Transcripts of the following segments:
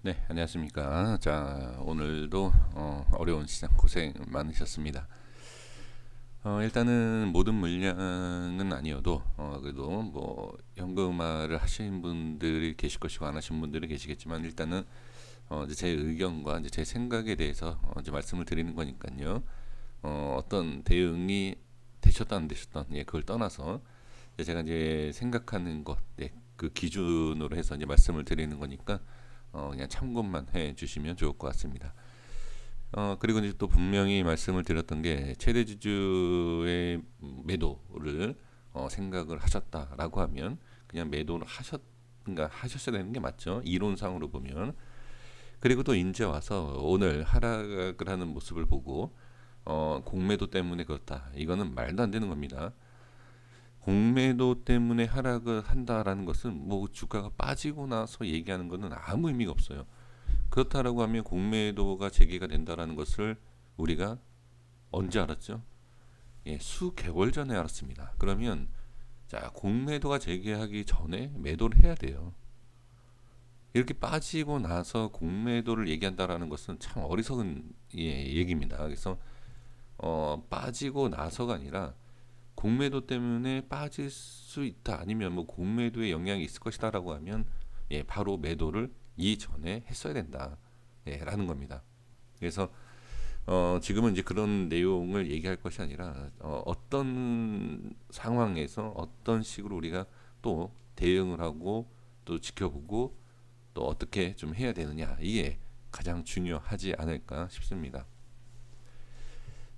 네, 안녕하십니까. 자, 오늘도 어려운 시장 고생 많으셨습니다. 일단은 모든 물량은 아니어도 그래도 뭐 현금화를 하신 분들이 계실 것이고 안 하신 분들이 계시겠지만 일단은 이제 제 의견과 이제 제 생각에 대해서 이제 말씀을 드리는 거니까요. 어떤 대응이 되셨던 안 되셨던 그걸 떠나서 이제 제가 이제 생각하는 것, 그 기준으로 해서 이제 말씀을 드리는 거니까 그냥 참고만 해 주시면 좋을 것 같습니다. 그리고 이제 또 분명히 말씀을 드렸던 게 최대 주주의 매도를 생각을 하셨다라고 하면 그냥 매도를 그러니까 하셨어야 되는 게 맞죠. 이론상으로 보면. 그리고 또 이제 와서 오늘 하락을 하는 모습을 보고 공매도 때문에 그렇다. 이거는 말도 안 되는 겁니다. 공매도 때문에 하락을 한다라는 것은 뭐 주가가 빠지고 나서 얘기하는 것은 아무 의미가 없어요. 그렇다라고 하면 공매도가 재개가 된다라는 것을 우리가 언제 알았죠? 수개월 전에 알았습니다. 그러면 자, 공매도가 재개하기 전에 매도를 해야 돼요. 이렇게 빠지고 나서 공매도를 얘기한다라는 것은 참 어리석은 얘기입니다. 그래서 빠지고 나서가 아니라 공매도 때문에 빠질 수 있다 아니면 뭐 공매도에 영향이 있을 것이다라고 하면 바로 매도를 이전에 했어야 된다 라는 겁니다. 그래서 지금은 이제 그런 내용을 얘기할 것이 아니라 어떤 상황에서 어떤 식으로 우리가 또 대응을 하고 또 지켜보고 또 어떻게 좀 해야 되느냐 이게 가장 중요하지 않을까 싶습니다.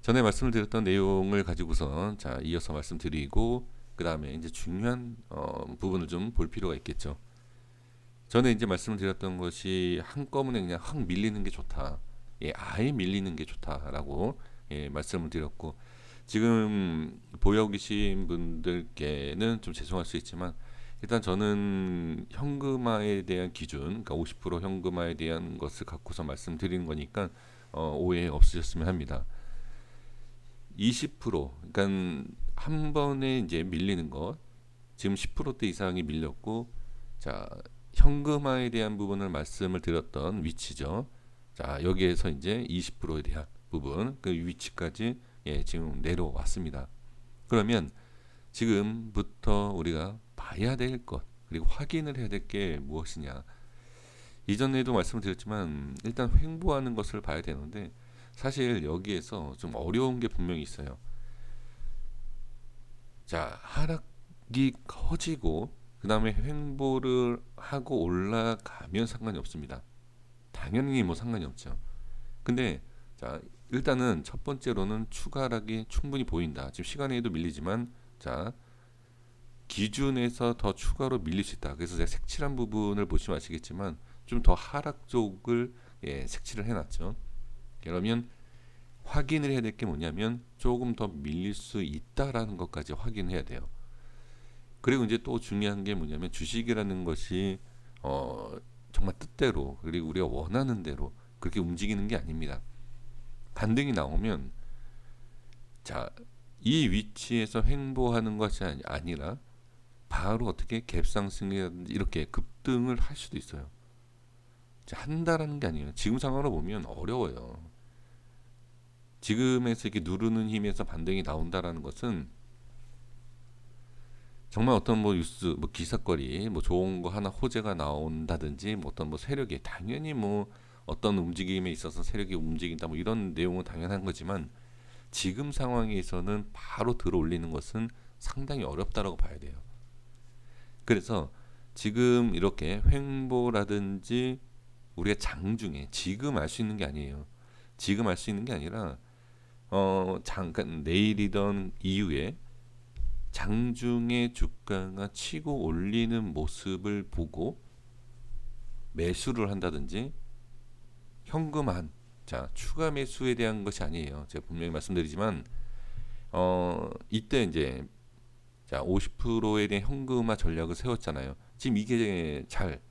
전에 말씀을 드렸던 내용을 가지고선 자 이어서 말씀드리고 그 다음에 이제 중요한 부분을 좀 볼 필요가 있겠죠. 전에 이제 말씀을 드렸던 것이 한꺼번에 그냥 확 밀리는 게 좋다. 아예 밀리는 게 좋다라고 말씀을 드렸고 지금 보여 계신 분들께는 좀 죄송할 수 있지만 일단 저는 현금화에 대한 기준, 그러니까 50% 현금화에 대한 것을 갖고서 말씀드리는 거니까 오해 없으셨으면 합니다. 20% 그러니까 한 번에 이제 밀리는 것 지금 10%대 이상이 밀렸고 자 현금화에 대한 부분을 말씀을 드렸던 위치죠. 자 여기에서 이제 20%에 대한 부분 그 위치까지 지금 내려왔습니다. 그러면 지금부터 우리가 봐야 될 것 그리고 확인을 해야 될 게 무엇이냐. 이전에도 말씀을 드렸지만 일단 횡보하는 것을 봐야 되는데 사실 여기에서 좀 어려운 게 분명히 있어요. 자 하락이 커지고 그 다음에 횡보를 하고 올라가면 상관이 없습니다. 당연히 뭐 상관이 없죠. 근데 자 일단은 첫 번째로는 추가 하락이 충분히 보인다. 지금 시간에도 밀리지만 자 기준에서 더 추가로 밀릴 수 있다. 그래서 제가 색칠한 부분을 보시면 아시겠지만 좀 더 하락 쪽을 색칠을 해놨죠. 그러면 확인을 해야 될 게 뭐냐면 조금 더 밀릴 수 있다라는 것까지 확인해야 돼요. 그리고 이제 또 중요한 게 뭐냐면 주식이라는 것이 정말 뜻대로 그리고 우리가 원하는 대로 그렇게 움직이는 게 아닙니다. 반등이 나오면 자, 이 위치에서 횡보하는 것이 아니라 바로 어떻게 갭상승이라든지 이렇게 급등을 할 수도 있어요. 한다라는 게 아니에요. 지금 상황으로 보면 어려워요. 지금에서 이렇게 누르는 힘에서 반등이 나온다라는 것은 정말 어떤 뭐 뉴스, 뭐 기사거리, 뭐 좋은 거 하나 호재가 나온다든지, 뭐 어떤 뭐 세력이 당연히 뭐 어떤 움직임에 있어서 세력이 움직인다, 뭐 이런 내용은 당연한 거지만 지금 상황에서는 바로 들어 올리는 것은 상당히 어렵다라고 봐야 돼요. 그래서 지금 이렇게 횡보라든지 우리가 장중에 지금 알 수 있는 게 아니에요. 지금 알 수 있는 게 아니라 잠깐 내일이던 이후에 장중에 주가가 치고 올리는 모습을 보고 매수를 한다든지 현금한 자 추가 매수에 대한 것이 아니에요. 제가 분명히 말씀드리지만 이때 이제 자 50%에 대한 현금화 전략을 세웠잖아요. 지금 이게 잘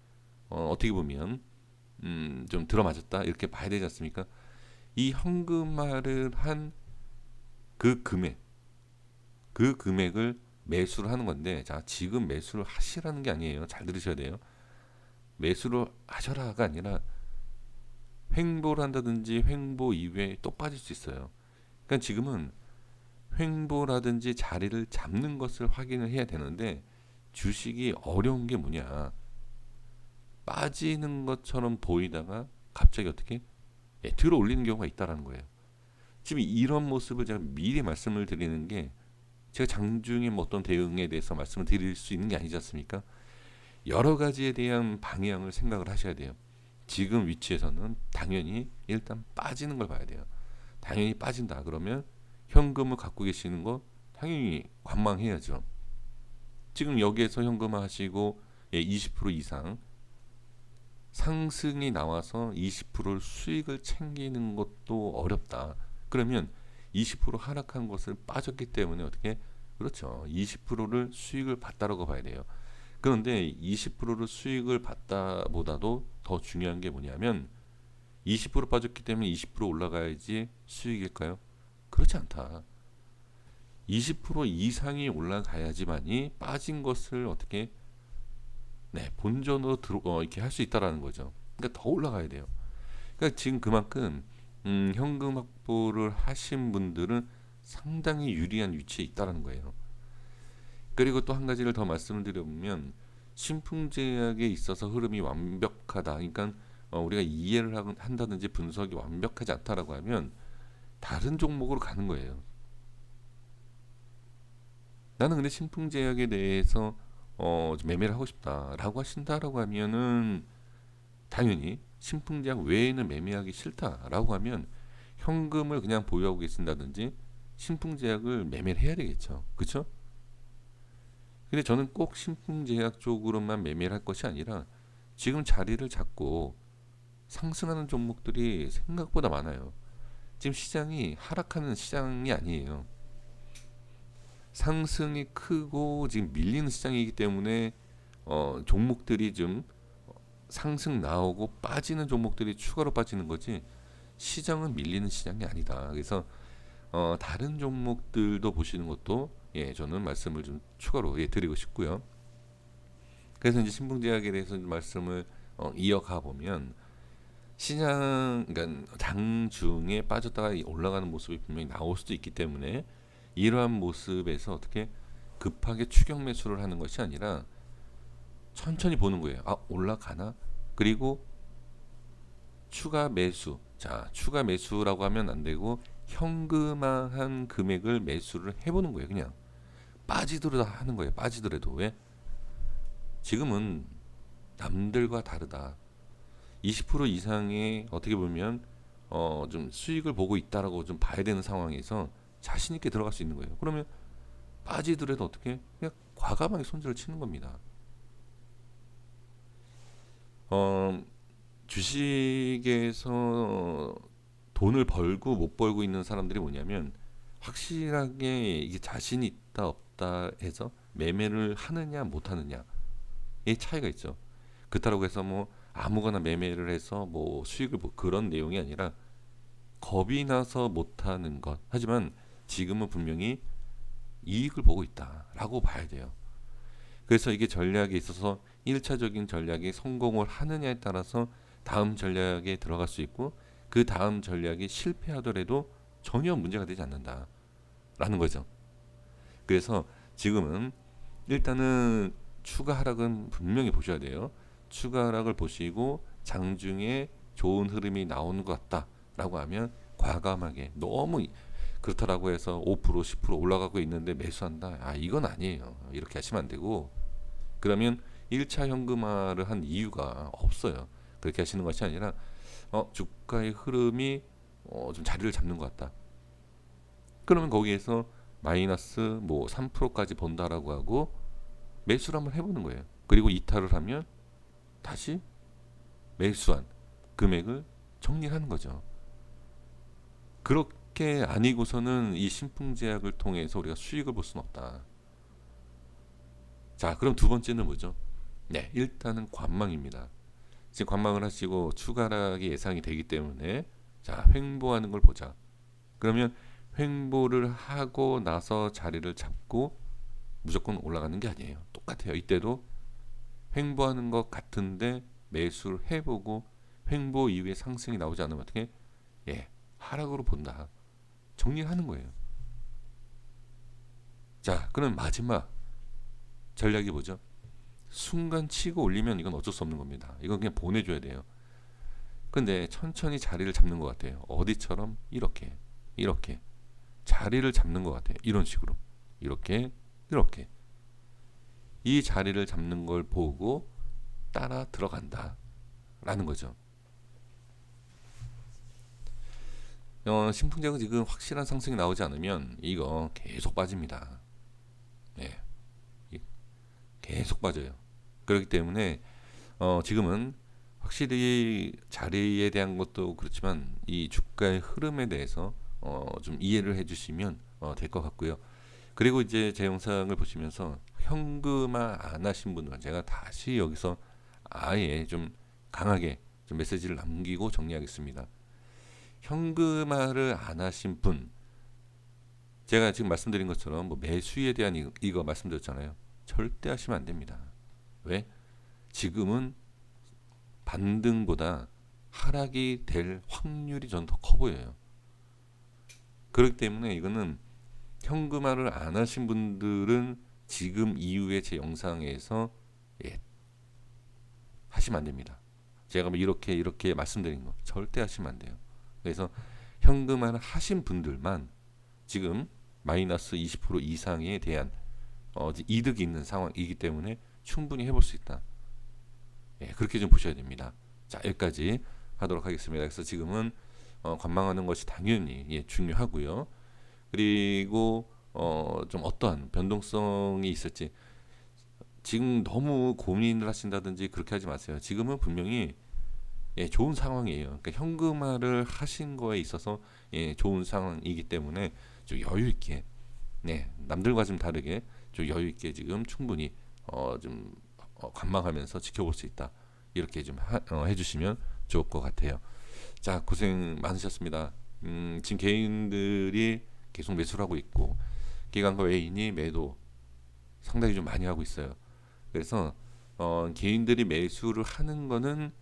어떻게 보면 좀 들어맞았다 이렇게 봐야 되지 않습니까? 이 현금화를 한 그 금액을 매수를 하는 건데 자 지금 매수를 하시라는 게 아니에요. 잘 들으셔야 돼요. 매수를 하셔라가 아니라 횡보를 한다든지 횡보 이후에 또 빠질 수 있어요. 그러니까 지금은 횡보라든지 자리를 잡는 것을 확인을 해야 되는데 주식이 어려운 게 뭐냐? 빠지는 것처럼 보이다가 갑자기 어떻게 들어 올리는 경우가 있다라는 거예요. 지금 이런 모습을 제가 미리 말씀을 드리는 게 제가 장중에 뭐 어떤 대응에 대해서 말씀을 드릴 수 있는 게 아니지 않습니까? 여러 가지에 대한 방향을 생각을 하셔야 돼요. 지금 위치에서는 당연히 일단 빠지는 걸 봐야 돼요. 당연히 빠진다 그러면 현금을 갖고 계시는 거 당연히 관망해야죠. 지금 여기에서 현금화 하시고 20% 이상 상승이 나와서 20%를 수익을 챙기는 것도 어렵다. 그러면 20% 하락한 것을 빠졌기 때문에 어떻게 그렇죠. 20%를 수익을 봤다라고 봐야 돼요. 그런데 20%를 수익을 봤다보다도 더 중요한 게 뭐냐면 20% 빠졌기 때문에 20% 올라가야지 수익일까요? 그렇지 않다. 20% 이상이 올라가야지만이 빠진 것을 어떻게 본전으로 이렇게 할 수 있다라는 거죠. 그러니까 더 올라가야 돼요. 그러니까 지금 그만큼 현금 확보를 하신 분들은 상당히 유리한 위치에 있다라는 거예요. 그리고 또 한 가지를 더 말씀을 드려보면 신풍제약에 있어서 흐름이 완벽하다. 그러니까 우리가 이해를 한다든지 분석이 완벽하지 않다라고 하면 다른 종목으로 가는 거예요. 나는 근데 신풍제약에 대해서 좀 매매를 하고 싶다라고 하신다라고 하면은 당연히 신풍제약 외에는 매매하기 싫다라고 하면 현금을 그냥 보유하고 계신다든지 신풍제약을 매매를 해야 되겠죠. 그렇죠? 근데 저는 꼭 신풍제약 쪽으로만 매매를 할 것이 아니라 지금 자리를 잡고 상승하는 종목들이 생각보다 많아요. 지금 시장이 하락하는 시장이 아니에요. 상승이 크고 지금 밀리는 시장이기 때문에 종목들이 좀 상승 나오고 빠지는 종목들이 추가로 빠지는 거지 시장은 밀리는 시장이 아니다. 그래서 다른 종목들도 보시는 것도 저는 말씀을 좀 추가로 드리고 싶고요. 그래서 이제 신풍제약에 대해서 말씀을 이어가 보면 시장 그러니까 장중에 빠졌다가 올라가는 모습이 분명히 나올 수도 있기 때문에 이러한 모습에서 어떻게 급하게 추격 매수를 하는 것이 아니라 천천히 보는 거예요. 아, 올라가나? 그리고 추가 매수. 자, 추가 매수라고 하면 안 되고 현금화한 금액을 매수를 해보는 거예요. 그냥 빠지더라도 하는 거예요. 빠지더라도 왜? 지금은 남들과 다르다. 20% 이상의 어떻게 보면 좀 수익을 보고 있다라고 좀 봐야 되는 상황에서 자신 있게 들어갈 수 있는 거예요. 그러면 빠지더라도 어떻게 그냥 과감하게 손절을 치는 겁니다. 어, 주식에서 돈을 벌고 못 벌고 있는 사람들이 뭐냐면 확실하게 이게 자신이 있다 없다 해서 매매를 하느냐 못 하느냐의 차이가 있죠. 그렇다고 해서 뭐 아무거나 매매를 해서 뭐 수익을 그런 내용이 아니라 겁이 나서 못 하는 것. 하지만 지금은 분명히 이익을 보고 있다라고 봐야 돼요. 그래서 이게 전략에 있어서 1차적인 전략이 성공을 하느냐에 따라서 다음 전략에 들어갈 수 있고 그 다음 전략이 실패하더라도 전혀 문제가 되지 않는다라는 거죠. 그래서 지금은 일단은 추가 하락은 분명히 보셔야 돼요. 추가 하락을 보시고 장중에 좋은 흐름이 나오는 것 같다라고 하면 과감하게 너무 그렇다라고 해서 5% 10% 올라가고 있는데 매수한다. 아, 이건 아니에요. 이렇게 하시면 안 되고 그러면 1차 현금화를 한 이유가 없어요. 그렇게 하시는 것이 아니라 주가의 흐름이 좀 자리를 잡는 것 같다. 그러면 거기에서 마이너스 뭐 3%까지 본다라고 하고 매수를 한번 해보는 거예요. 그리고 이탈을 하면 다시 매수한 금액을 정리하는 거죠. 그렇게 아니고서는 이 신풍제약을 통해서 우리가 수익을 볼 수는 없다. 자, 그럼 두 번째는 뭐죠? 네, 일단은 관망입니다. 지금 관망을 하시고 추가락이 예상이 되기 때문에 자, 횡보하는 걸 보자. 그러면 횡보를 하고 나서 자리를 잡고 무조건 올라가는 게 아니에요. 똑같아요. 이때도 횡보하는 것 같은데 매수를 해보고 횡보 이후에 상승이 나오지 않으면 어떻게 하락으로 본다. 정리하는 거예요. 자, 그럼 마지막 전략이 뭐죠? 순간 치고 올리면 이건 어쩔 수 없는 겁니다. 이건 그냥 보내줘야 돼요. 근데 천천히 자리를 잡는 것 같아요. 어디처럼 이렇게 자리를 잡는 것 같아요. 이런 식으로 이렇게 이 자리를 잡는 걸 보고 따라 들어간다라는 거죠. 신풍제가 지금 확실한 상승이 나오지 않으면 이거 계속 빠집니다. 네, 계속 빠져요. 그렇기 때문에 지금은 확실히 자리에 대한 것도 그렇지만 이 주가의 흐름에 대해서 좀 이해를 해주시면 될 것 같고요. 그리고 이제 제 영상을 보시면서 현금화 안 하신 분들 제가 다시 여기서 아예 좀 강하게 좀 메시지를 남기고 정리하겠습니다. 현금화를 안 하신 분, 제가 지금 말씀드린 것처럼 뭐 매수에 대한 이거 말씀드렸잖아요. 절대 하시면 안 됩니다. 왜? 지금은 반등보다 하락이 될 확률이 전 더 커 보여요. 그렇기 때문에 이거는 현금화를 안 하신 분들은 지금 이후에 제 영상에서 하시면 안 됩니다. 제가 뭐 이렇게 말씀드린 거 절대 하시면 안 돼요. 그래서 현금화를 하신 분들만 지금 마이너스 20% 이상에 대한 이득이 있는 상황이기 때문에 충분히 해볼 수 있다. 그렇게 좀 보셔야 됩니다. 자, 여기까지 하도록 하겠습니다. 그래서 지금은 관망하는 것이 당연히 중요하고요. 그리고 좀 어떠한 변동성이 있을지 지금 너무 고민을 하신다든지 그렇게 하지 마세요. 지금은 분명히 좋은 상황이에요. 그러니까 현금화를 하신 거에 있어서 좋은 상황이기 때문에 좀 여유 있게 남들과 좀 다르게 좀 여유 있게 지금 충분히 좀 관망하면서 지켜볼 수 있다. 이렇게 좀 해주시면 좋을 것 같아요. 자, 고생 많으셨습니다. 지금 개인들이 계속 매수를 하고 있고 기관과 외인이 매도 상당히 좀 많이 하고 있어요. 그래서 개인들이 매수를 하는 거는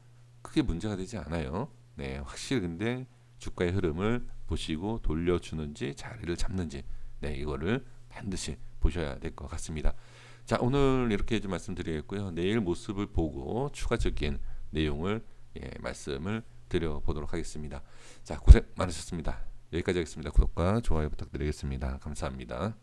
크게 문제가 되지 않아요. 네, 확실히 근데 주가의 흐름을 보시고 돌려주는지 자리를 잡는지 이거를 반드시 보셔야 될 것 같습니다. 자, 오늘 이렇게 좀 말씀드리겠고요. 내일 모습을 보고 추가적인 내용을 말씀을 드려보도록 하겠습니다. 자, 고생 많으셨습니다. 여기까지 하겠습니다. 구독과 좋아요 부탁드리겠습니다. 감사합니다.